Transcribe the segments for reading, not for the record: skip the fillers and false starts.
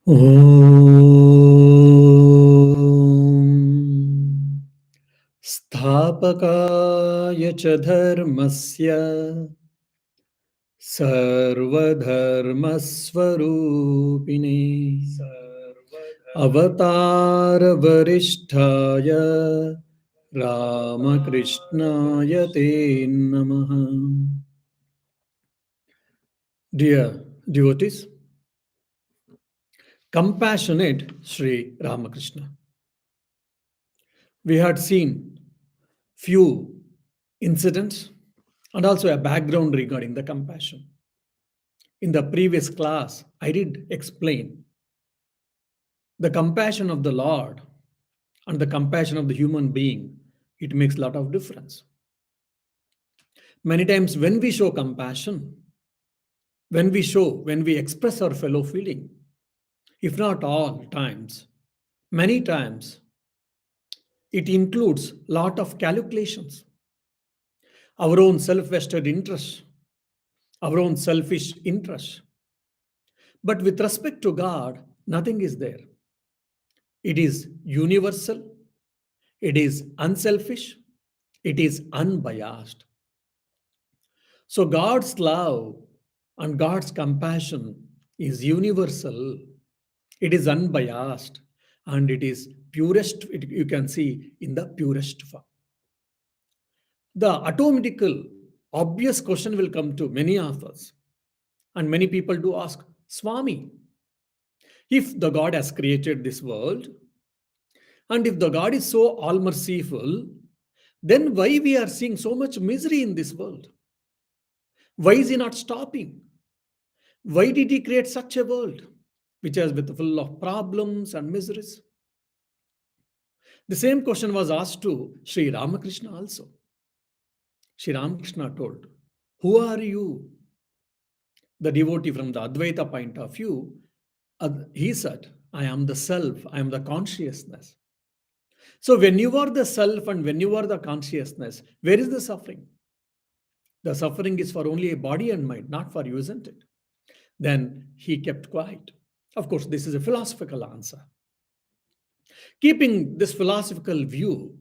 ॐ स्थापकाय च धर्मस्य सर्वधर्मस्वरूपिणे अवतारवरिष्ठाय रामकृष्णाय ते नमः. Dear devotees, compassionate Sri Ramakrishna. We had seen few incidents and also a background regarding the compassion. In the previous class, I did explain the compassion of the Lord and the compassion of the human being. It makes a lot of difference. Many times when we show compassion, when we express our fellow feeling, if not all times, many times, it includes lot of calculations, our own self-vested interests, our own selfish interests. But with respect to God, nothing is there. It is universal, it is unselfish, it is unbiased. So God's love and God's compassion is universal, it is unbiased, and it is purest, you can see in the purest form. The automatical, obvious question will come to many of us, and many people do ask, Swami, if the God has created this world, and if the God is so all merciful, then why we are seeing so much misery in this world? Why is he not stopping? Why did he create such a world which is full of problems and miseries? The same question was asked to Sri Ramakrishna also. Sri Ramakrishna told, who are you? The devotee from the Advaita point of view, he said, I am the self, I am the consciousness. So when you are the self and when you are the consciousness, where is the suffering? The suffering is for only a body and mind, not for you, isn't it? Then he kept quiet. Of course, this is a philosophical answer. Keeping this philosophical view,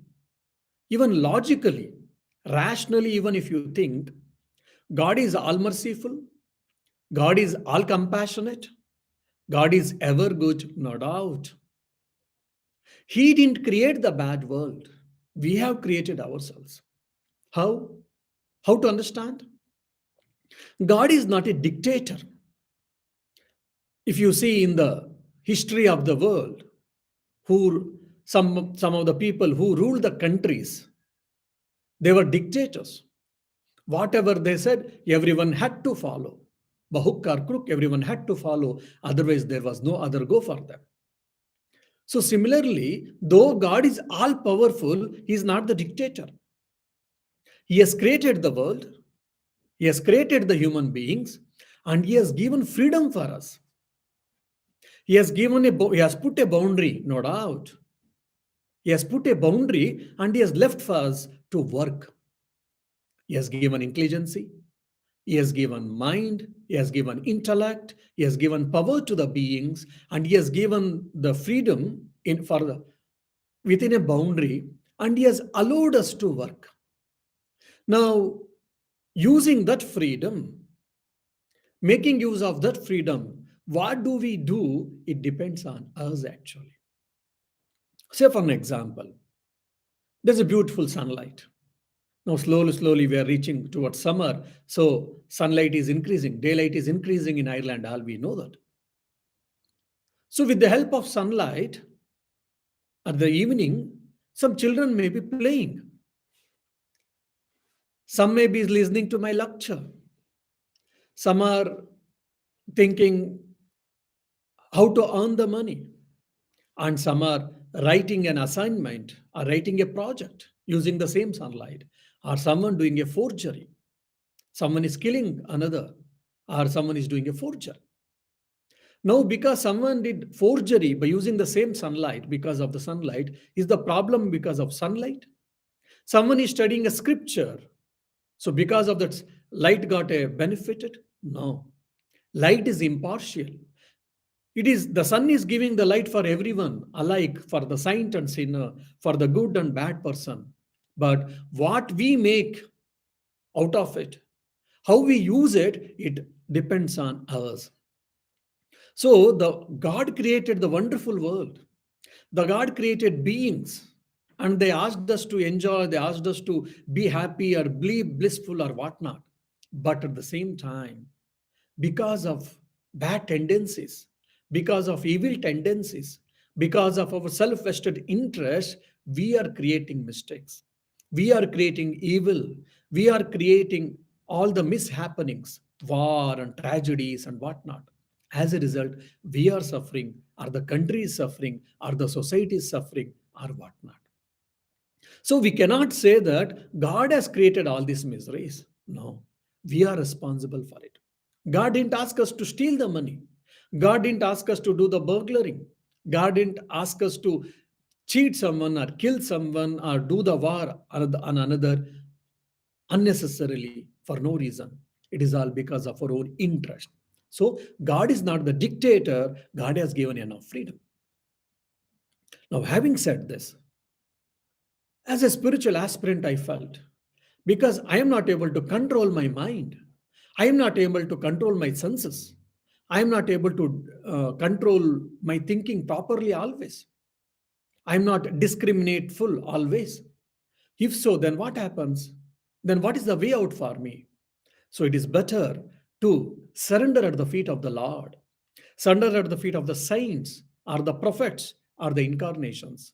even logically, rationally, even if you think God is all merciful, God is all compassionate, God is ever good, no doubt. He didn't create the bad world. We have created ourselves. How? How to understand? God is not a dictator. If you see in the history of the world, who some of the people who ruled the countries, they were dictators. Whatever they said, everyone had to follow. By hook or crook, everyone had to follow. Otherwise, there was no other go for them. So similarly, though God is all powerful, he is not the dictator. He has created the world, he has created the human beings, and he has given freedom for us. He has put a boundary, no doubt. He has put a boundary and he has left for us to work. He has given intelligence, he has given mind, he has given intellect, he has given power to the beings, and he has given the freedom within a boundary, and he has allowed us to work. Now, using that freedom, making use of that freedom, what do we do? It depends on us actually. Say for an example, there's a beautiful sunlight. Now slowly we are reaching towards summer. So sunlight is increasing, daylight is increasing in Ireland, all we know that. So with the help of sunlight, at the evening, some children may be playing. Some may be listening to my lecture. Some are thinking how to earn the money. And some are writing an assignment or writing a project using the same sunlight, or someone doing a forgery. Someone is killing another, or someone is doing a forgery. Now, because someone did forgery by using the same sunlight, because of the sunlight, is the problem because of sunlight? Someone is studying a scripture. So because of that, light got a benefited? No. Light is impartial. It is the sun is giving the light for everyone, alike for the saint and sinner, for the good and bad person. But what we make out of it, how we use it, it depends on us. So the God created the wonderful world. The God created beings, and they asked us to enjoy, they asked us to be happy or be blissful or whatnot. But at the same time, because of bad tendencies, because of evil tendencies, because of our self vested interest, we are creating mistakes. We are creating evil. We are creating all the mishappenings, war and tragedies and whatnot. As a result, we are suffering, or the country is suffering, or the society is suffering, or whatnot. So we cannot say that God has created all these miseries. No, we are responsible for it. God didn't ask us to steal the money. God didn't ask us to do the burglaring. God didn't ask us to cheat someone or kill someone or do the war on another unnecessarily for no reason. It is all because of our own interest. So God is not the dictator. God has given enough freedom. Now, having said this, as a spiritual aspirant, I felt because I am not able to control my mind, I am not able to control my senses, I am not able to control my thinking properly always. I am not discriminateful always. If so, then what happens? Then what is the way out for me? So it is better to surrender at the feet of the Lord, surrender at the feet of the saints or the prophets or the incarnations,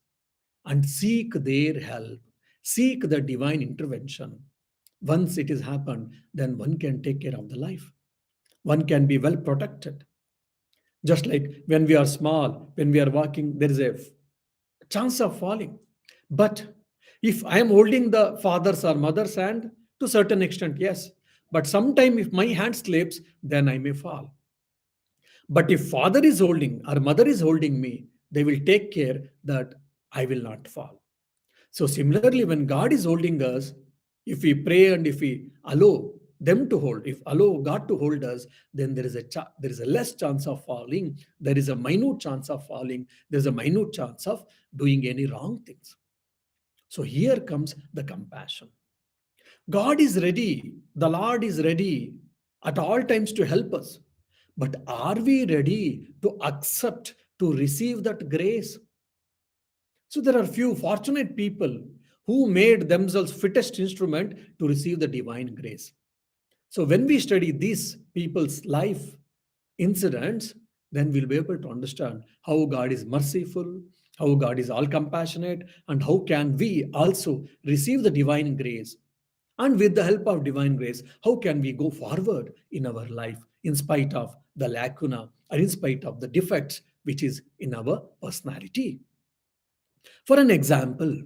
and seek their help, seek the divine intervention. Once it has happened, then one can take care of the life. One can be well protected. Just like when we are small, when we are walking, there is a chance of falling. But if I am holding the father's or mother's hand, to certain extent, yes. But sometime if my hand slips, then I may fall. But if father is holding or mother is holding me, they will take care that I will not fall. So similarly, when God is holding us, if we pray and if we allow them to hold, if allow God to hold us, then there is a less chance of falling. There is a minute chance of falling. There is a minute chance of doing any wrong things. So here comes the compassion. God is ready. The Lord is ready at all times to help us. But are we ready to accept, to receive that grace? So there are few fortunate people who made themselves fittest instrument to receive the divine grace. So when we study these people's life incidents, then we'll be able to understand how God is merciful, how God is all compassionate, and how can we also receive the divine grace. And with the help of divine grace, how can we go forward in our life in spite of the lacuna or in spite of the defects which is in our personality. For an example,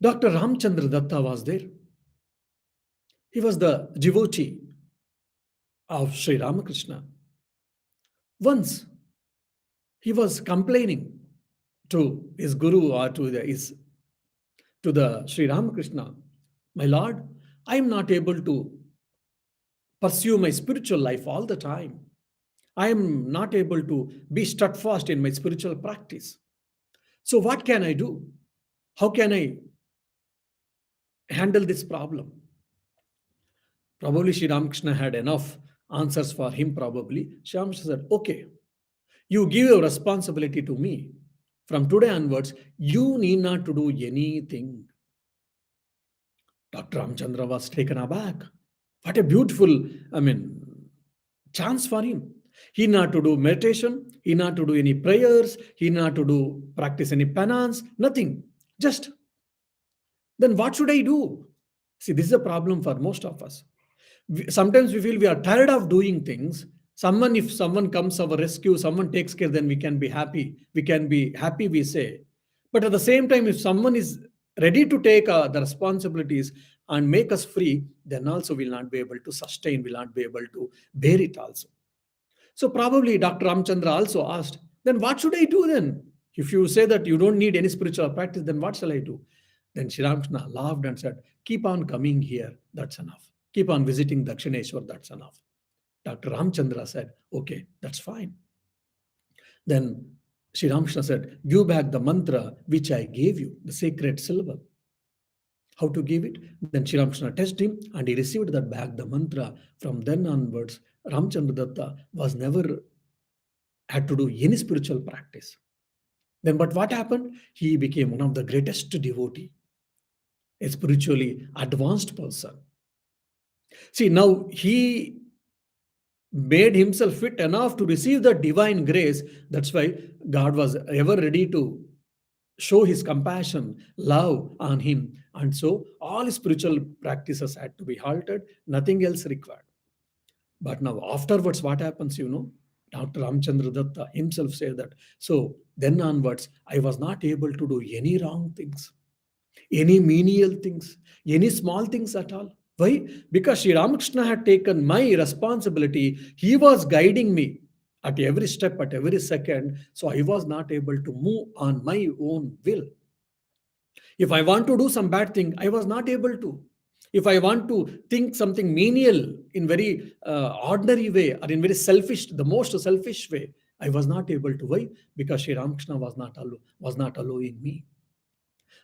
Dr. Ramchandra Datta was there. He was the devotee of Sri Ramakrishna. Once he was complaining to his guru or to the Sri Ramakrishna, my Lord, I am not able to pursue my spiritual life all the time. I am not able to be steadfast in my spiritual practice. So what can I do? How can I handle this problem? Probably Sri Ramakrishna had enough answers for him, probably. Sri Ramakrishna said, okay, you give your responsibility to me. From today onwards, you need not to do anything. Dr. Ramchandra was taken aback. What a beautiful, chance for him. He not to do meditation, he not to do any prayers, he not to do practice any penance, nothing. Just then what should I do? See, this is a problem for most of us. Sometimes we feel we are tired of doing things. If someone comes our rescue, someone takes care, then we can be happy. We can be happy, we say. But at the same time, if someone is ready to take the responsibilities and make us free, then also we'll not be able to sustain, we'll not be able to bear it also. So probably Dr. Ramchandra also asked, then what should I do then? If you say that you don't need any spiritual practice, then what shall I do? Then Sri Ramakrishna laughed and said, keep on coming here, that's enough. Keep on visiting Dakshineshwar, that's enough. Dr. Ramchandra said, okay, that's fine. Then Sri Ramakrishna said, give back the mantra which I gave you, the sacred syllable. How to give it? Then Sri Ramakrishna tested him and he received that back, the mantra. From then onwards, Ramchandra Datta was never had to do any spiritual practice. Then, but what happened? He became one of the greatest devotee, a spiritually advanced person. See, now he made himself fit enough to receive the divine grace. That's why God was ever ready to show his compassion, love on him. And so all spiritual practices had to be halted, nothing else required. But now, afterwards, what happens, Dr. Ramchandra Datta himself said that. So then onwards, I was not able to do any wrong things, any menial things, any small things at all. Why? Because Sri Ramakrishna had taken my responsibility. He was guiding me at every step, at every second. So I was not able to move on my own will. If I want to do some bad thing, I was not able to. If I want to think something menial in very ordinary way or in very selfish, the most selfish way, I was not able to. Why? Because Sri Ramakrishna was not allowing me.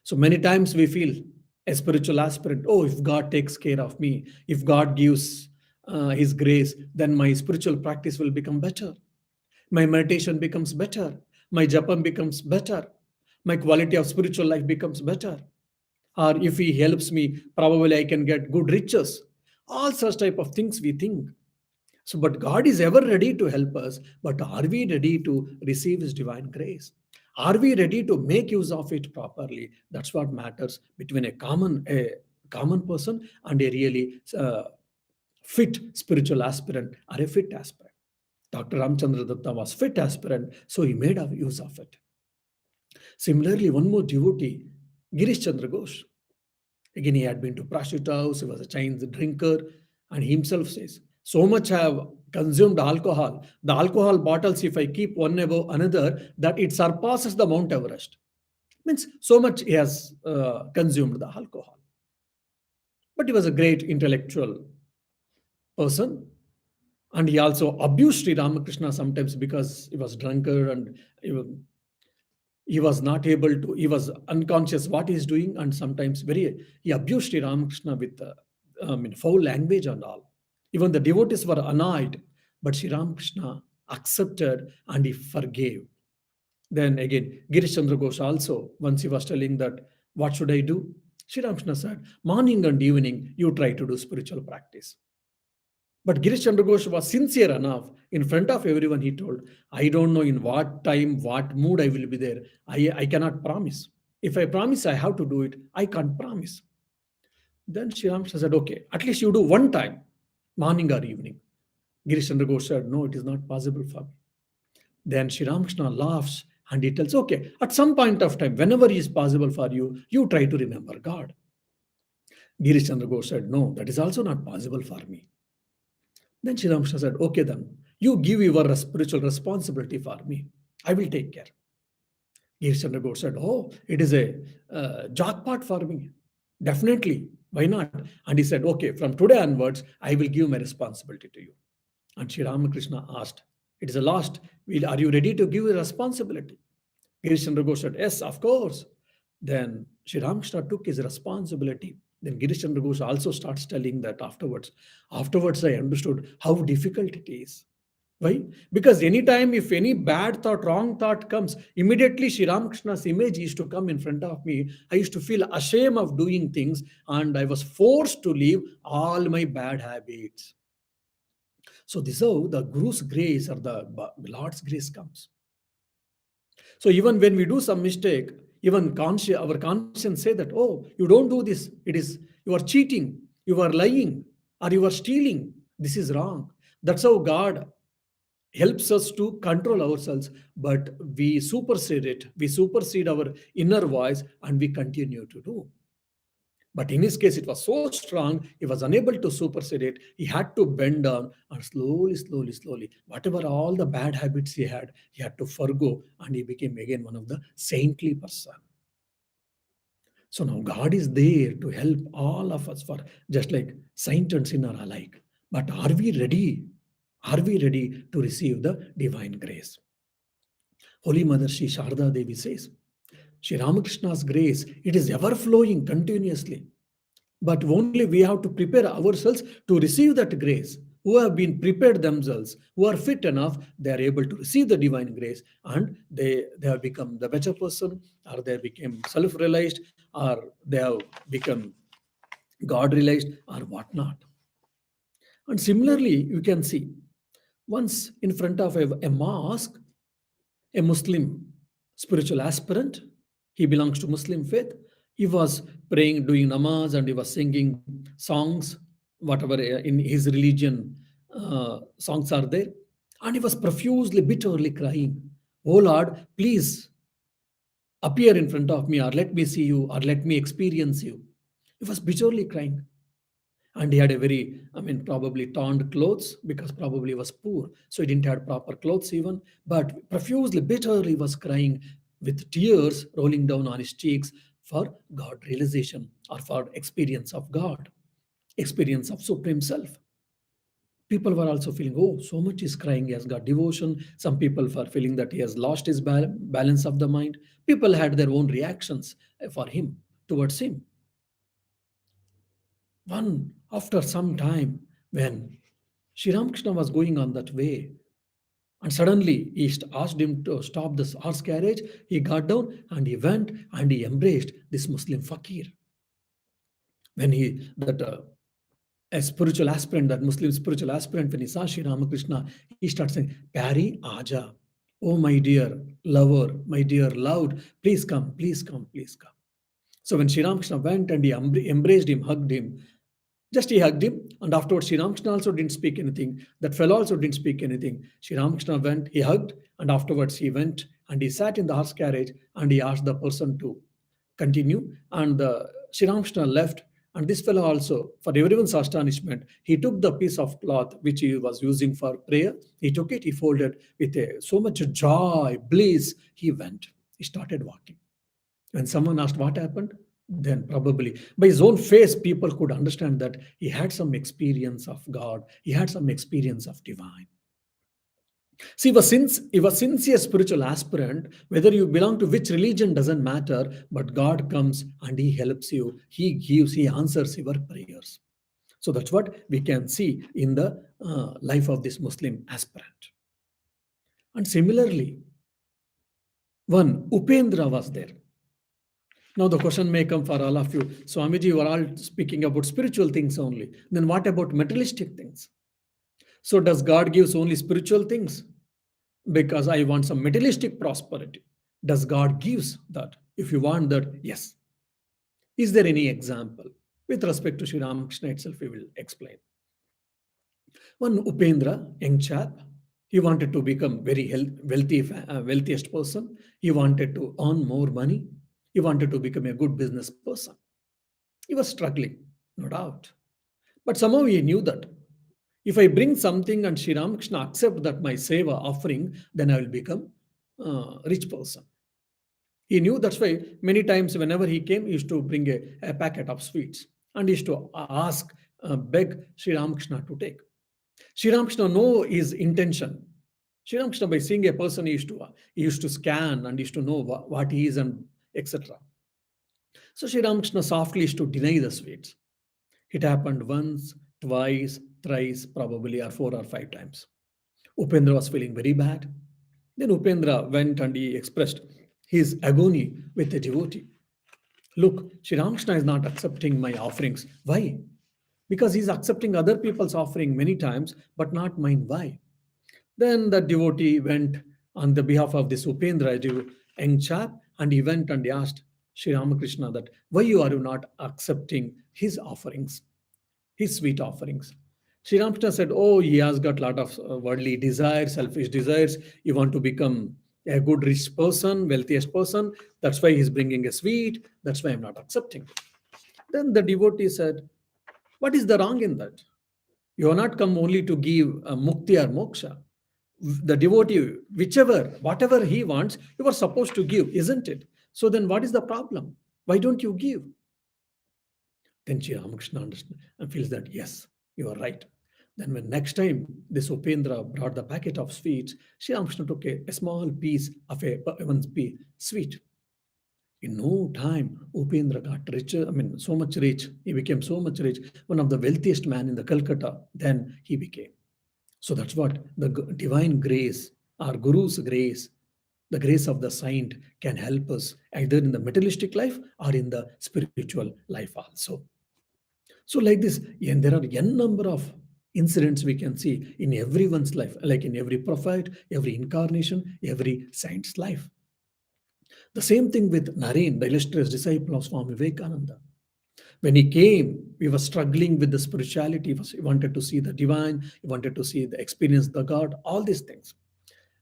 So many times we feel a spiritual aspirant, oh, if God takes care of me, if God gives His grace, then my spiritual practice will become better. My meditation becomes better. My japam becomes better. My quality of spiritual life becomes better. Or if He helps me, probably I can get good riches. All such type of things we think. So, but God is ever ready to help us. But are we ready to receive His divine grace? Are we ready to make use of it properly? That's what matters between a common person and a really fit spiritual aspirant or a fit aspirant. Dr. Ramchandra Datta was fit aspirant, so he made use of it. Similarly, one more devotee, Girish Chandra Ghosh. Again, he had been to prostitute house, he was a Chinese drinker, and he himself says, so much I have consumed alcohol. The alcohol bottles, if I keep one above another, that it surpasses the Mount Everest. Means so much he has consumed the alcohol. But he was a great intellectual person. And he also abused Sri Ramakrishna sometimes because he was drunkard and he was not able to, he was unconscious what he's doing, and sometimes he abused Sri Ramakrishna with foul language and all. Even the devotees were annoyed, but Sri Ramakrishna accepted and he forgave. Then again, Girish Chandra Ghosh also, once he was telling that, what should I do? Sri Ramakrishna said, morning and evening, you try to do spiritual practice. But Girish Chandra Ghosh was sincere enough. In front of everyone, he told, I don't know in what time, what mood I will be there. I cannot promise. If I promise I have to do it, I can't promise. Then Sri Ramakrishna said, okay, at least you do one time, morning or evening. Girish Chandra Ghosh said, no, it is not possible for me. Then Sri Ramakrishna laughs and he tells, okay, at some point of time, whenever it is possible for you, you try to remember God. Girish Chandra Ghosh said, no, that is also not possible for me. Then Sri Ramakrishna said, okay, then you give your spiritual responsibility for me. I will take care. Girish Chandra Ghosh said, oh, it is a jackpot for me. Definitely. Why not? And he said, okay, from today onwards, I will give my responsibility to you. And Sri Ramakrishna asked, it is a last. Are you ready to give your responsibility? Girish Chandra Ghosh said, yes, of course. Then Sri Ramakrishna took his responsibility. Then Girish Chandra Ghosh also starts telling that afterwards. Afterwards, I understood how difficult it is. Why? Because anytime if any bad thought, wrong thought comes, immediately Sri Ramakrishna's image used to come in front of me. I used to feel ashamed of doing things and I was forced to leave all my bad habits. So this is how the Guru's grace or the Lord's grace comes. So even when we do some mistake, even our conscience say that, oh, you don't do this. It is, you are cheating, you are lying, or you are stealing. This is wrong. That's how God helps us to control ourselves, but we supersede it. We supersede our inner voice and we continue to do. But in his case, it was so strong, he was unable to supersede it. He had to bend down and slowly, whatever all the bad habits he had to forgo, and he became again one of the saintly person. So now God is there to help all of us, for just like saint and sinner alike. But are we ready? Are we ready to receive the divine grace? Holy Mother Sri Sharda Devi says, Sri Ramakrishna's grace, it is ever flowing continuously. But only we have to prepare ourselves to receive that grace. Who have been prepared themselves, who are fit enough, they are able to receive the divine grace, and they have become the better person, or they became self-realized, or they have become God realized, or whatnot. And similarly, you can see once in front of a mosque, a Muslim spiritual aspirant. He belongs to Muslim faith. He was praying, doing namaz, and he was singing songs, whatever in his religion songs are there. And he was profusely, bitterly crying, "Oh Lord, please appear in front of me, or let me see you, or let me experience you." He was bitterly crying. And he had a very, probably torn clothes, because probably he was poor, so he didn't have proper clothes even, but profusely, bitterly was crying with tears rolling down on his cheeks for God realization, or for experience of God, experience of Supreme Self. People were also feeling, oh, so much is crying, he has got devotion. Some people were feeling that he has lost his balance of the mind. People had their own reactions for him, towards him. One after some time, when Sri Ramakrishna was going on that way, and suddenly he asked him to stop this horse carriage. He got down and he went and he embraced this Muslim fakir. When a spiritual aspirant, that Muslim spiritual aspirant, when he saw Sri Ramakrishna, he started saying, Pari Aja, oh my dear lover, my dear loved, please come, please come, please come. So when Sri Ramakrishna went and he embraced him, hugged him, just he hugged him, and afterwards Sri Ramakrishna also didn't speak anything. That fellow also didn't speak anything. Sri Ramakrishna went, he hugged, and afterwards he went and he sat in the horse carriage and he asked the person to continue. And Sri Ramakrishna left, and this fellow also, for everyone's astonishment, he took the piece of cloth which he was using for prayer. He took it, he folded with so much joy, bliss. He went, he started walking. When someone asked what happened, then probably by his own face, people could understand that he had some experience of God, he had some experience of divine. See, he was sincere spiritual aspirant. Whether you belong to which religion doesn't matter, but God comes and he helps you, he gives, he answers your prayers. So that's what we can see in the life of this Muslim aspirant. And similarly, one Upendra was there. Now the question may come for all of you, Swamiji, you are all speaking about spiritual things only. Then what about materialistic things? So does God gives only spiritual things? Because I want some materialistic prosperity. Does God gives that? If you want that, yes. Is there any example? With respect to Sri Ramakrishna itself, we will explain. One Upendra, young chap, he wanted to become very wealthiest person. He wanted to earn more money. He wanted to become a good business person. He was struggling, no doubt. But somehow he knew that if I bring something and Sri Ramakrishna accept that my seva offering, then I will become a rich person. He knew, that's why many times whenever he came, he used to bring a packet of sweets and he used to ask, beg Sri Ramakrishna to take. Sri Ramakrishna know his intention. Sri Ramakrishna, by seeing a person, he used to scan and he used to know what he is and etc. So Sri Ramakrishna softly used to deny the sweets. It happened once, twice, thrice, probably, or 4 or 5 times. Upendra was feeling very bad. Then Upendra went and he expressed his agony with a devotee. Look, Sri Ramakrishna is not accepting my offerings. Why? Because he's accepting other people's offering many times, but not mine. Why? Then the devotee went on the behalf of this Upendra, young chap, and he went and he asked Sri Ramakrishna that why you are not accepting his offerings, his sweet offerings. Sri Ramakrishna said, oh, he has got a lot of worldly desires, selfish desires. He want to become a good rich person, wealthiest person. That's why he's bringing a sweet. That's why I'm not accepting. Then the devotee said, what is the wrong in that? You are not come only to give mukti or moksha. The devotee, whatever he wants, you are supposed to give, isn't it? So then what is the problem? Why don't you give? Then Sri Ramakrishna understands and feels that, yes, you are right. Then when next time this Upendra brought the packet of sweets, Sri Ramakrishna took a small piece of one sweet. In no time, Upendra got richer, so much rich. He became so much rich, one of the wealthiest man in the Calcutta. Then he became. So that's what the divine grace, our Guru's grace, the grace of the saint can help us either in the materialistic life or in the spiritual life also. So, like this, and there are n number of incidents we can see in everyone's life, like in every prophet, every incarnation, every saint's life. The same thing with Naren, the illustrious disciple of Swami Vivekananda. When he came, we were struggling with the spirituality. He wanted to see the divine, he wanted to see the experience the God, all these things.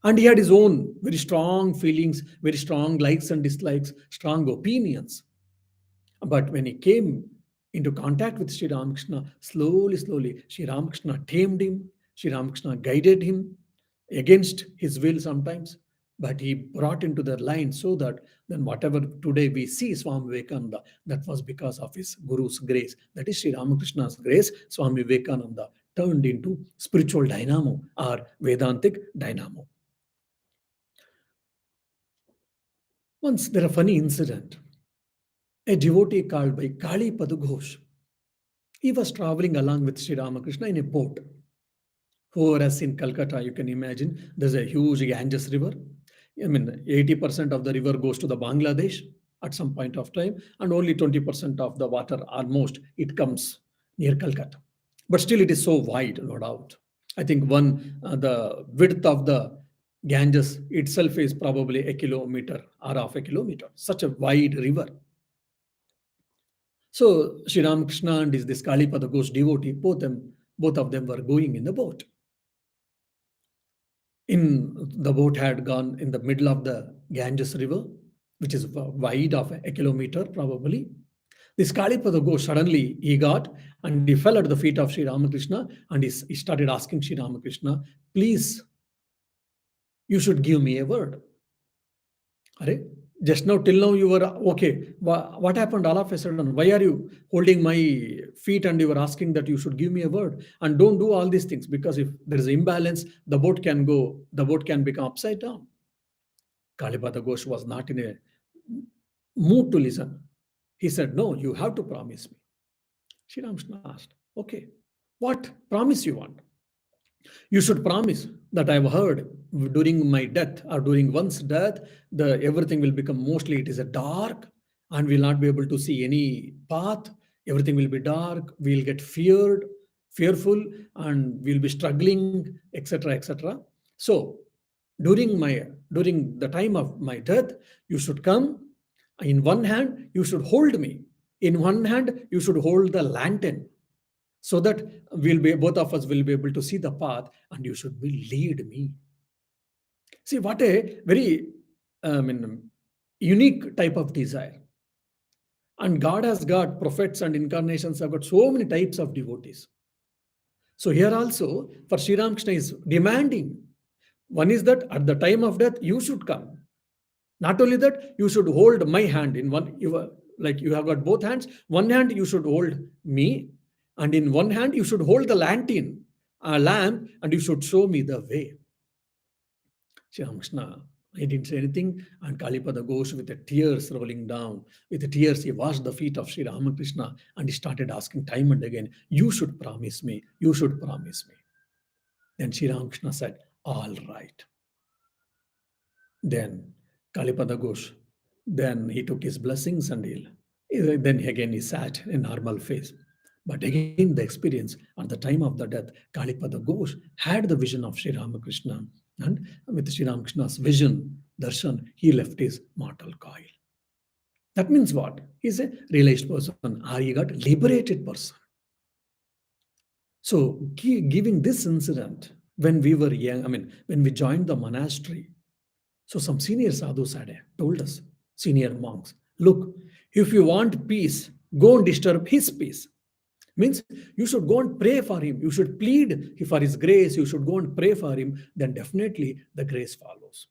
And he had his own very strong feelings, very strong likes and dislikes, strong opinions. But when he came into contact with Sri Ramakrishna, slowly, Sri Ramakrishna tamed him, Sri Ramakrishna guided him against his will sometimes, but he brought into the line so that then whatever today we see Swami Vivekananda, that was because of his Guru's grace. That is Sri Ramakrishna's grace. Swami Vivekananda turned into spiritual dynamo or Vedantic dynamo. Once there a funny incident. A devotee called by Kalipadugosh. He was traveling along with Sri Ramakrishna in a boat. Whoever has seen Calcutta, you can imagine there's a huge Ganges river. 80% of the river goes to the Bangladesh at some point of time, and only 20% of the water, almost, it comes near Calcutta. But still, it is so wide, no doubt. I think the width of the Ganges itself is probably a kilometer or half a kilometer. Such a wide river. So Sri Ramakrishna and this Kalipadugosh devotee, both of them were going in the boat. The boat had gone in the middle of the Ganges River, which is wide of a kilometer probably. This Kalipadugosh suddenly he got and he fell at the feet of Sri Ramakrishna and he started asking Sri Ramakrishna, please, you should give me a word. Are? Just now, till now, you were okay. What happened all of a sudden? Why are you holding my feet and you were asking that you should give me a word? And don't do all these things, because if there is imbalance, the boat can become upside down. Kalipata Ghosh was not in a mood to listen. He said, no, you have to promise me. Sri Ramakrishna asked, okay, what promise you want? You should promise that I've heard during my death or during one's death, everything will become mostly, it is a dark and we'll not be able to see any path. Everything will be dark. We'll get fearful, and we'll be struggling, etc., etc. So during the time of my death, you should come. In one hand, you should hold me. In one hand, you should hold the lantern, so that both of us will be able to see the path, and you should lead me. See, what a very unique type of desire. And God has got prophets and incarnations have got so many types of devotees. So here also, for Sri Ramakrishna is demanding. One is that at the time of death, you should come. Not only that, you should hold my hand in one. You have got both hands. One hand you should hold me, and in one hand you should hold the lantern, lamp, and you should show me the way. Sri Ramakrishna, he didn't say anything, and Kalipadugosh, with the tears rolling down, with the tears, he washed the feet of Sri Ramakrishna and he started asking time and again, you should promise me, you should promise me. Then Sri Ramakrishna said, all right. Then Kalipadugosh, then he took his blessings and then again he sat in normal face. But again, the experience at the time of the death, Kalipadugosh had the vision of Sri Ramakrishna, and with Sri Ramakrishna's vision, darshan, he left his mortal coil. That means what? He's a realized person, or he got liberated person. So, giving this incident, when we were young, when we joined the monastery, so some senior sadhus had told us, senior monks, look, if you want peace, go and disturb his peace. Means you should go and pray for him. You should plead for his grace. You should go and pray for him. Then definitely the grace follows.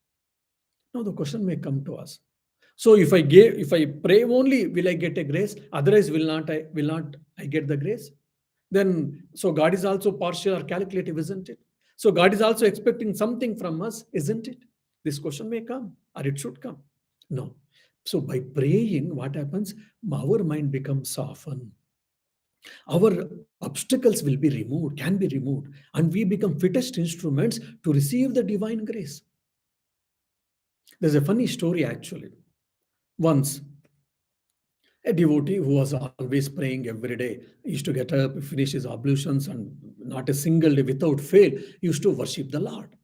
Now the question may come to us. So if I pray only, will I get a grace? Otherwise, will not I get the grace? Then, so God is also partial or calculative, isn't it? So God is also expecting something from us, isn't it? This question may come, or it should come. No. So by praying, what happens? Our mind becomes softened. Our obstacles will be removed, can be removed, and we become fittest instruments to receive the divine grace. There's a funny story actually. Once, a devotee who was always praying every day used to get up, finish his ablutions, and not a single day without fail used to worship the Lord.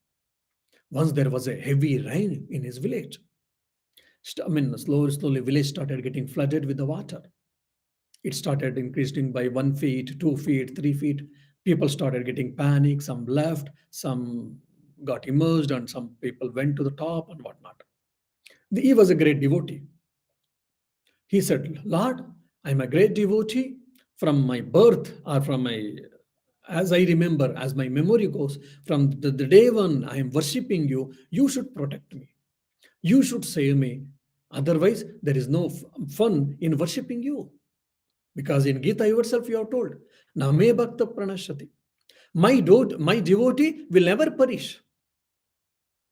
Once there was a heavy rain in his village. Slowly, village started getting flooded with the water. It started increasing by 1 feet, 2 feet, 3 feet. People started getting panic. Some left, some got immersed, and some people went to the top and whatnot. He was a great devotee. He said, Lord, I'm a great devotee from my birth, or from my, as I remember, as my memory goes, from the day when I am worshipping you, you should protect me. You should save me. Otherwise, there is no fun in worshipping you. Because in Gita yourself you have told, Name Bhakta Pranashati. My devotee will never perish.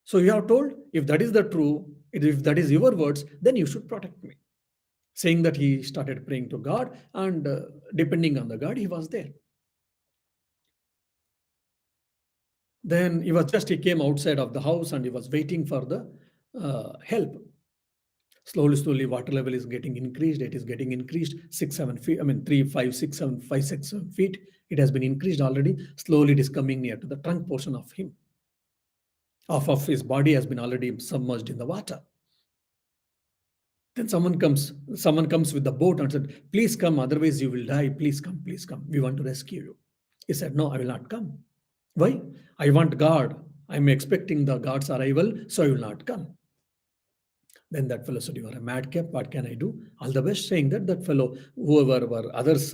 So you have told, if that is the true, if that is your words, then you should protect me. Saying that, he started praying to God, and depending on the God, he was there. Then he came outside of the house and he was waiting for the help. Slowly, water level is getting increased. It is getting increased 6-7 feet. 3, 5, 6, 7, 5, 6, 7 feet. It has been increased already. Slowly, it is coming near to the trunk portion of him. Half of his body has been already submerged in the water. Then someone comes with the boat and said, please come, otherwise you will die. Please come. We want to rescue you. He said, no, I will not come. Why? I want God. I'm expecting the God's arrival, so I will not come. Then that fellow said, you are a madcap. What can I do? All the best. Saying that fellow, whoever were others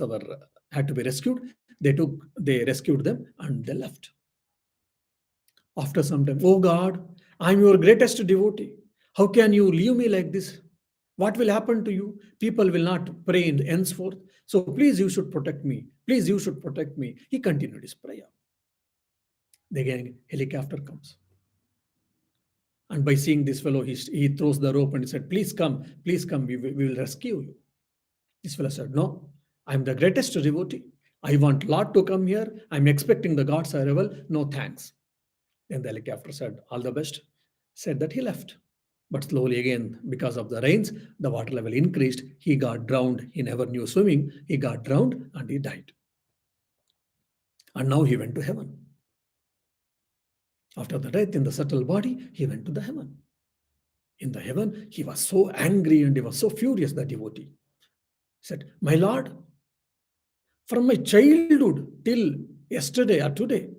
had to be rescued, they rescued them and they left. After some time, oh God, I'm your greatest devotee. How can you leave me like this? What will happen to you? People will not pray in henceforth. So please, you should protect me. Please, you should protect me. He continued his prayer. Again, helicopter comes. And by seeing this fellow, he throws the rope and he said, please come, we will rescue you. This fellow said, no, I'm the greatest devotee. I want Lord to come here. I'm expecting the God's arrival. No thanks. Then the helicopter said, all the best. Said that he left. But slowly again, because of the rains, the water level increased. He got drowned. He never knew swimming. He got drowned and he died. And now he went to heaven. After the death in the subtle body, he went to the heaven. In the heaven, he was so angry and he was so furious, the devotee. He said, my Lord, from my childhood till yesterday or today,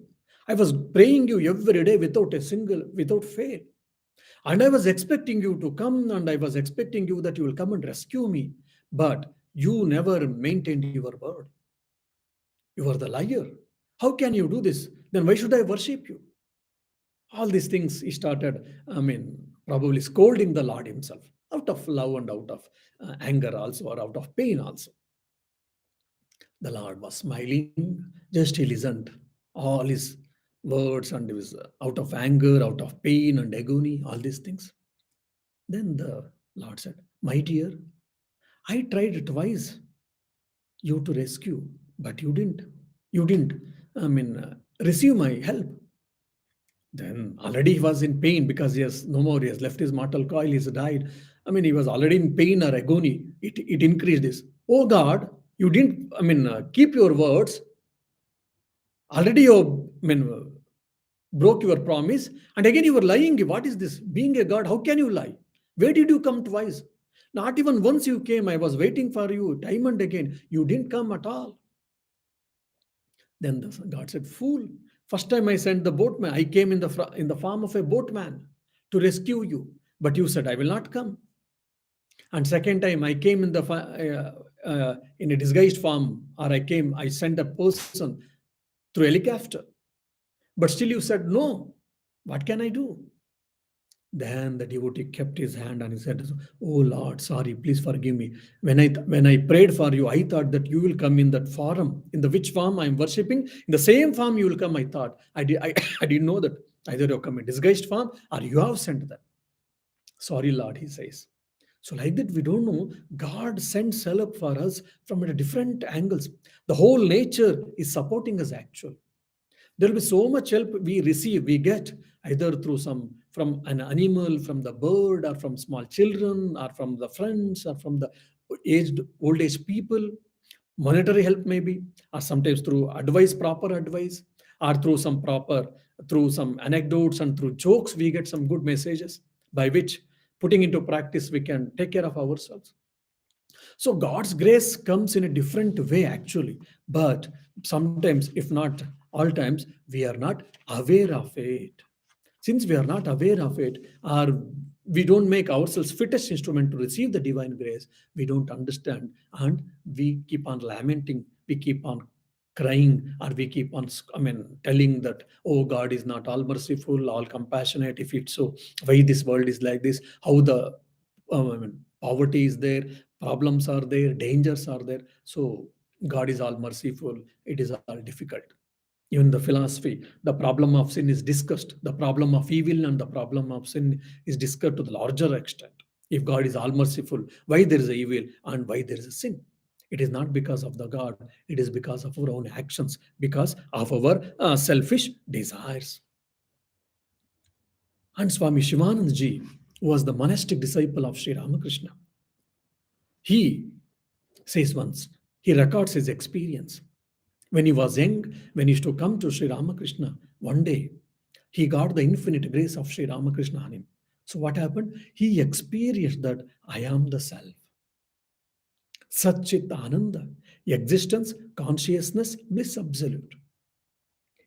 I was praying you every day without fail. And I was expecting you to come, and I was expecting you that you will come and rescue me. But you never maintained your word. You are the liar. How can you do this? Then why should I worship you? All these things he started, probably scolding the Lord himself, out of love and out of anger also, or out of pain also. The Lord was smiling, just he listened. All his words, and he was out of anger, out of pain and agony, all these things. Then the Lord said, my dear, I tried twice you to rescue, but you didn't receive my help. Then already he was in pain because he has no more, he has left his mortal coil, he has died. He was already in pain or agony. It increased this. Oh God, you didn't, keep your words. Already you, broke your promise. And again you were lying. What is this? Being a God, how can you lie? Where did you come twice? Not even once you came. I was waiting for you time and again. You didn't come at all. Then God said, fool. First time I sent the boatman, I came in the form of a boatman to rescue you. But you said, I will not come. And second time I came in a disguised form, or I sent a person through helicopter. But still you said, no. What can I do? Then the devotee kept his hand and he said, "Oh Lord, sorry, please forgive me. When I prayed for you, I thought that you will come in that form. In the which form I am worshipping, in the same form you will come. I thought I didn't know that either you come in disguised form or you have sent that. Sorry, Lord," he says. So, like that, we don't know. God sends help for us from different angles. The whole nature is supporting us actually. There will be so much help we receive, we get either through some from an animal, from the bird, or from small children, or from the friends, or from the old age people. Monetary help maybe, or sometimes through advice, proper advice, or through some anecdotes and through jokes, we get some good messages by which putting into practice we can take care of ourselves. So God's grace comes in a different way actually, but sometimes, if not all times, we are not aware of it. Since we are not aware of it, or we don't make ourselves fittest instrument to receive the divine grace, we don't understand, and we keep on lamenting, we keep on crying, or we keep on, telling that, oh, God is not all merciful, all compassionate. If it's so, why this world is like this? How the poverty is there, problems are there, dangers are there. So God is all merciful. It is all difficult. Even the philosophy, the problem of sin is discussed. The problem of evil and the problem of sin is discussed to the larger extent. If God is all merciful, why there is a evil and why there is a sin? It is not because of the God. It is because of our own actions, because of our selfish desires. And Swami Shivanand Ji was the monastic disciple of Sri Ramakrishna. He says once, he records his experience. When he was young, when he used to come to Sri Ramakrishna, one day he got the infinite grace of Sri Ramakrishna on him. So what happened? He experienced that I am the self. Satchit Ananda, existence, consciousness, bliss absolute.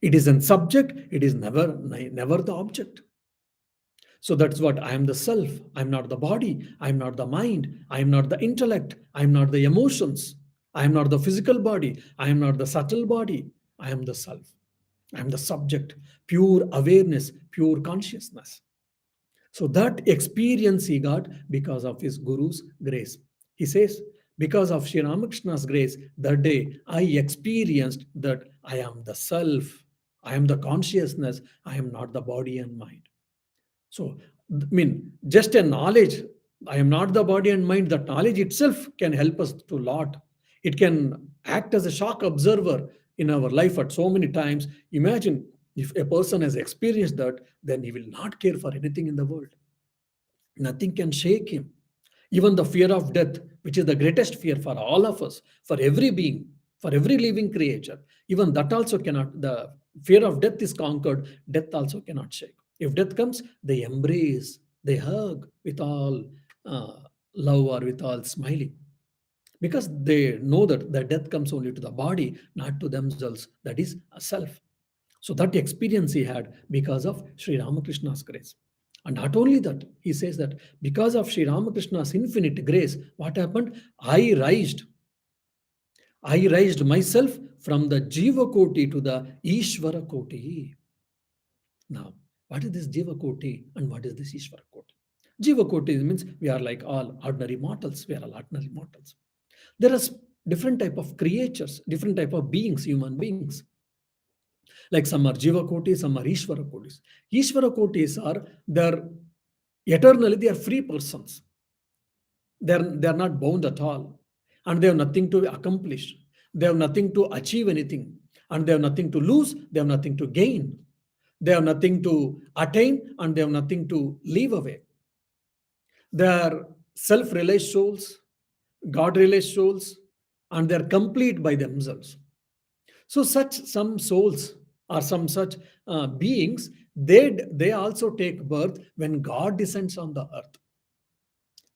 It is a subject, it is never the object. So that's what I am the self. I'm not the body. I'm not the mind. I'm not the intellect. I'm not the emotions. I am not the physical body. I am not the subtle body. I am the self. I am the subject, pure awareness, pure consciousness. So that experience he got because of his Guru's grace. He says, because of Sri Ramakrishna's grace, that day I experienced that I am the self. I am the consciousness. I am not the body and mind. So, just a knowledge, I am not the body and mind, that knowledge itself can help us to a lot. It can act as a shock observer in our life at so many times. Imagine if a person has experienced that, then he will not care for anything in the world. Nothing can shake him. Even the fear of death, which is the greatest fear for all of us, for every being, for every living creature, even that also cannot, the fear of death is conquered, death also cannot shake. If death comes, they embrace, they hug with all uh, love or with all smiling. Because they know that the death comes only to the body, not to themselves, that is a self. So that experience he had because of Sri Ramakrishna's grace. And not only that, he says that because of Sri Ramakrishna's infinite grace, what happened? I raised myself from the Jiva Koti to the Ishvara Koti. Now, what is this Jiva Koti and what is this Ishvara Koti? Jiva Koti means we are like all ordinary mortals. We are all ordinary mortals. There are different type of creatures, different type of beings, human beings. Like some are Jiva Kotis, some are Ishvara Kotis. Ishvara Kotis are, they're eternally, they are free persons. They're not bound at all. And they have nothing to accomplish. They have nothing to achieve anything. And they have nothing to lose. They have nothing to gain. They have nothing to attain and they have nothing to leave away. They are self-realized souls, God-realized souls, and they're complete by themselves. So some souls or some such beings, they also take birth when God descends on the earth.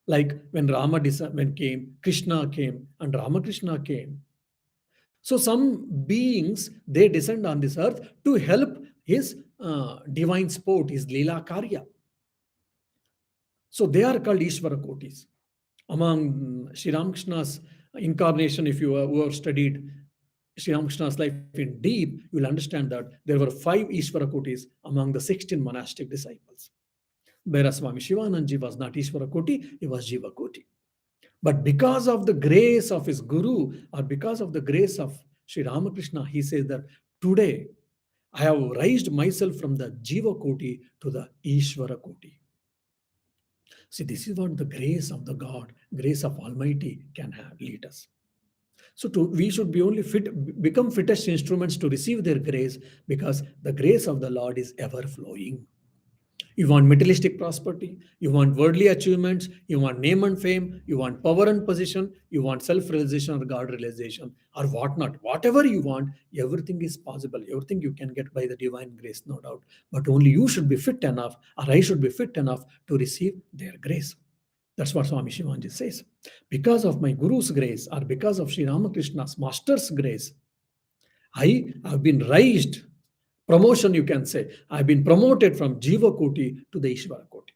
Like when when came, Krishna came, and Ramakrishna came. So some beings, they descend on this earth to help his divine sport, his Leela Karya. So they are called Ishvara Kotis. Among Sri Ramakrishna's incarnation, if you who have studied Sri Ramakrishna's life in deep, you will understand that there were 5 Ishvara Kotis among the 16 monastic disciples. Whereas Swami Shivananji was not Ishvara Koti, he was Jiva Koti. But because of the grace of his Guru, or because of the grace of Sri Ramakrishna, he says that today I have raised myself from the Jiva Koti to the Ishvara Koti. See, this is what the grace of the God, grace of Almighty can have, lead us. So we should be only become fittest instruments to receive their grace, because the grace of the Lord is ever flowing. You want materialistic prosperity, you want worldly achievements, you want name and fame, you want power and position, you want self-realization or God realization or whatnot. Whatever you want, everything is possible. Everything you can get by the divine grace, no doubt. But only you should be fit enough, or I should be fit enough to receive their grace. That's what Swami Shivanji says. Because of my Guru's grace, or because of Sri Ramakrishna's Master's grace, I have been raised. Promotion, you can say. I've been promoted from Jiva Koti to the Ishvara Koti.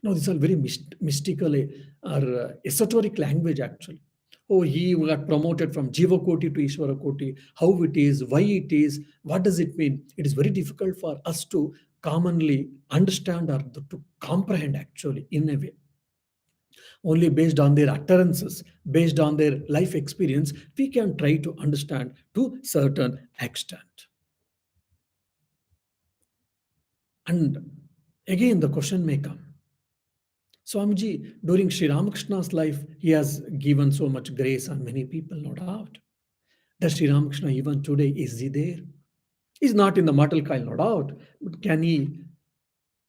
Now, this is all very mystical or esoteric language, actually. Oh, he got promoted from Jiva Koti to Ishvara Koti. How it is, why it is, what does it mean? It is very difficult for us to commonly understand or to comprehend, actually, in a way. Only based on their utterances, based on their life experience, we can try to understand to certain extent. And again, the question may come. Swamiji, during Sri Ramakrishna's life, he has given so much grace on many people, no doubt. Does Sri Ramakrishna even today, is he there? He's not in the mortal coil, no doubt. But can he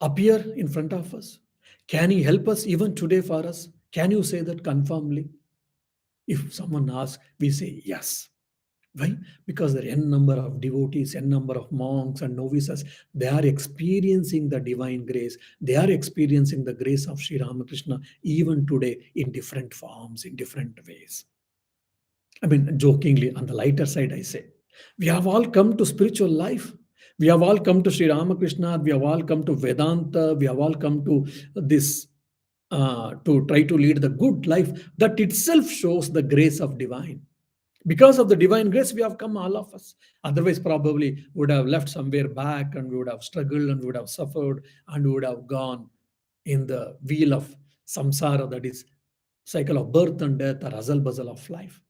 appear in front of us? Can he help us even today for us? Can you say that confirmly? If someone asks, we say yes. Why? Because there are n number of devotees, n number of monks and novices, they are experiencing the divine grace. They are experiencing the grace of Sri Ramakrishna even today in different forms, in different ways. I mean, jokingly, on the lighter side, I say, we have all come to spiritual life. We have all come to Sri Ramakrishna. We have all come to Vedanta. We have all come to this to try to lead the good life. That itself shows the grace of divine. Because of the divine grace, we have come, all of us. Otherwise, probably would have left somewhere back, and we would have struggled and would have suffered and would have gone in the wheel of samsara, that is, cycle of birth and death or hustle bustle of life.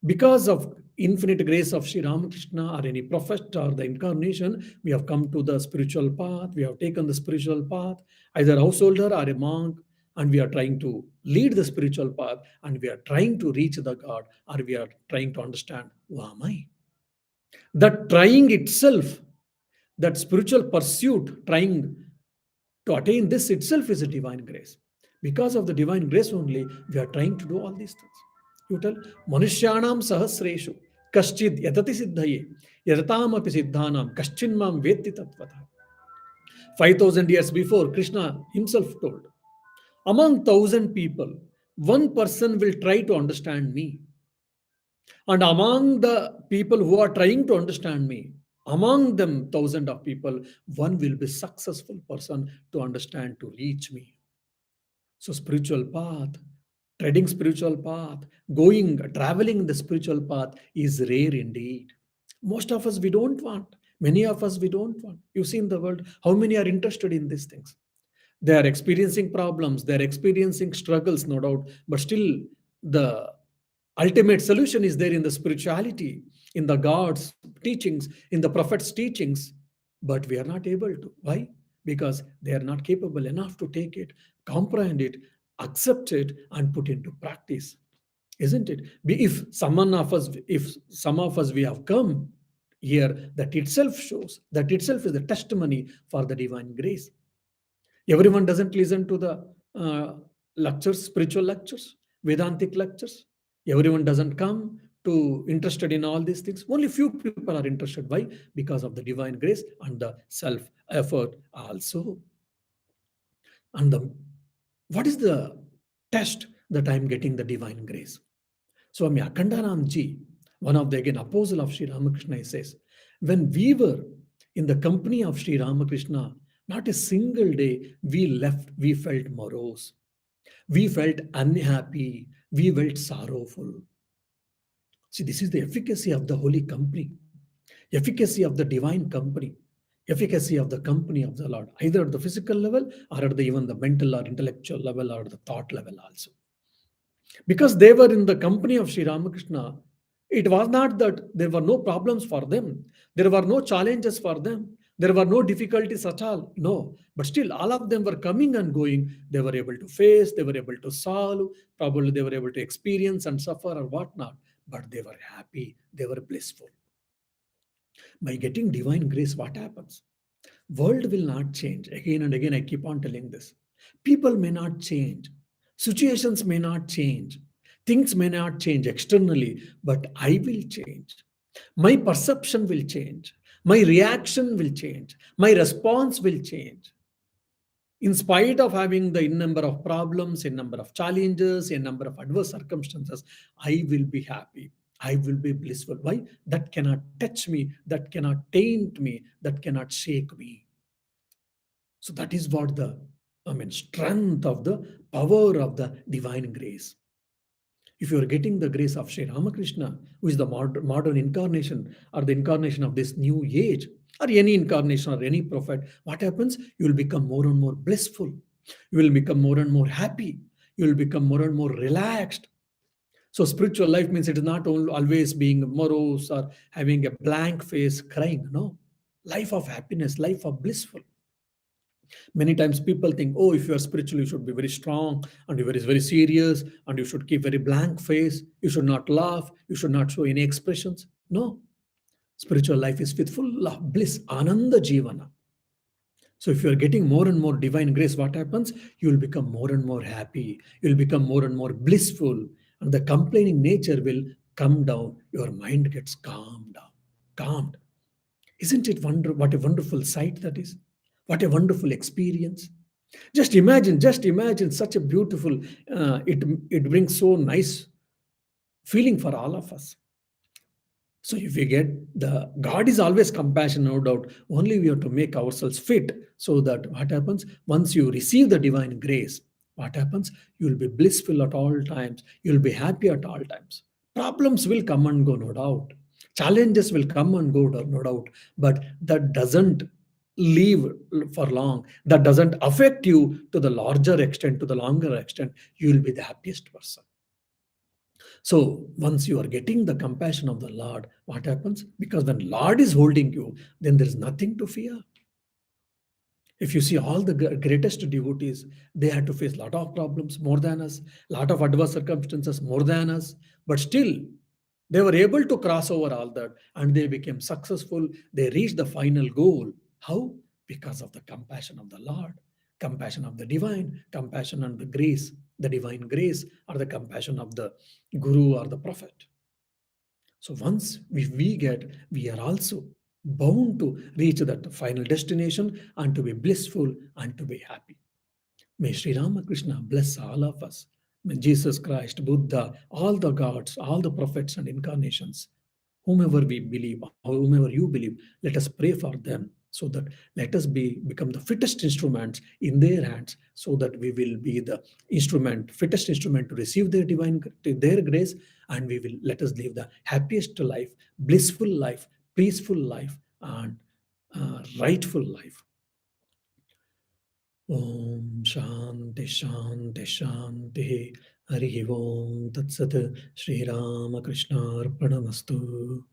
Because of infinite grace of Sri Ramakrishna or any prophet or the incarnation, we have come to the spiritual path. We have taken the spiritual path, either a householder or a monk, and we are trying to lead the spiritual path, and we are trying to reach the God, or we are trying to understand who am I. That trying itself, that spiritual pursuit, trying to attain this itself is a divine grace. Because of the divine grace only, we are trying to do all these things. You tell, Manushyanam sahasreshu kaschid yatati siddhaye yatatam api siddhanam kaschinmam vetti tatvata. 5,000 years before, Krishna himself told, among 1,000 people, one person will try to understand me. And among the people who are trying to understand me, among them, thousands of people, one will be successful person to understand, to reach me. So spiritual path, treading spiritual path, traveling the spiritual path is rare indeed. Most of us, we don't want. Many of us, we don't want. You see in the world, how many are interested in these things? They are experiencing problems, they are experiencing struggles, no doubt, but still the ultimate solution is there in the spirituality, in the God's teachings, in the prophet's teachings. But we are not able to. Why? Because they are not capable enough to take it, comprehend it, accept it, and put into practice. Isn't it? If some of us we have come here, that itself shows, that itself is the testimony for the divine grace. Everyone doesn't listen to the lectures, spiritual lectures, Vedantic lectures. Everyone doesn't come to interested in all these things. Only few people are interested. Why? Because of the divine grace and the self effort also. And what is the test that I am getting the divine grace? Swami Akhandanandji, one of the again apostle of Sri Ramakrishna, he says, when we were in the company of Sri Ramakrishna, not a single day we felt morose. We felt unhappy. We felt sorrowful. See, this is the efficacy of the holy company, efficacy of the divine company, efficacy of the company of the Lord, either at the physical level or at the even the mental or intellectual level or the thought level also. Because they were in the company of Sri Ramakrishna, it was not that there were no problems for them, there were no challenges for them, there were no difficulties at all. No, but still, all of them were coming and going. They were able to face, they were able to solve, probably they were able to experience and suffer or whatnot, but they were happy, they were blissful. By getting divine grace, what happens? World will not change. Again and again, I keep on telling this. People may not change. Situations may not change. Things may not change externally, but I will change. My perception will change. My reaction will change. My response will change. In spite of having the number of problems, a number of challenges, a number of adverse circumstances, I will be happy. I will be blissful. Why? That cannot touch me. That cannot taint me. That cannot shake me. So that is what strength of the power of the divine grace. If you are getting the grace of Sri Ramakrishna, who is the modern incarnation or the incarnation of this new age, or any incarnation or any prophet, what happens? You will become more and more blissful. You will become more and more happy. You will become more and more relaxed. So spiritual life means it is not always being morose or having a blank face crying. No. Life of happiness, life of blissful. Many times people think, oh, if you are spiritual, you should be very strong and you are very serious and you should keep very blank face. You should not laugh. You should not show any expressions. No. Spiritual life is with full of bliss, ananda jivana. So if you are getting more and more divine grace, what happens? You will become more and more happy. You will become more and more blissful. And the complaining nature will come down. Your mind gets calmed down, calmed. Isn't it what a wonderful sight that is? What a wonderful experience. Just imagine such a beautiful, it brings so nice feeling for all of us. So if we get the God is always compassion, no doubt. Only we have to make ourselves fit so that what happens once you receive the divine grace, what happens? You will be blissful at all times. You will be happy at all times. Problems will come and go, no doubt. Challenges will come and go, no doubt. But that doesn't leave for long. That doesn't affect you to the larger extent, to the longer extent. You will be the happiest person. So once you are getting the compassion of the Lord, what happens? Because when Lord is holding you, then there is nothing to fear. If you see all the greatest devotees, they had to face a lot of problems more than us, lot of adverse circumstances more than us, but still they were able to cross over all that and they became successful. They reached the final goal. How? Because of the compassion of the Lord, compassion of the divine, compassion and the grace, the divine grace, or the compassion of the Guru or the Prophet. So once we are also bound to reach that final destination and to be blissful and to be happy. May Sri Ramakrishna bless all of us. May Jesus Christ, Buddha, all the gods, all the prophets and incarnations, whomever we believe, or whomever you believe, let us pray for them so that let us become the fittest instruments in their hands so that we will be the fittest instrument to receive their grace, and we will let us live the happiest life, blissful life, peaceful life, and rightful life. Om Shanti Shanti Shanti. Harihi Om Tat Sat. Shri Ramakrishna Arpanamastu.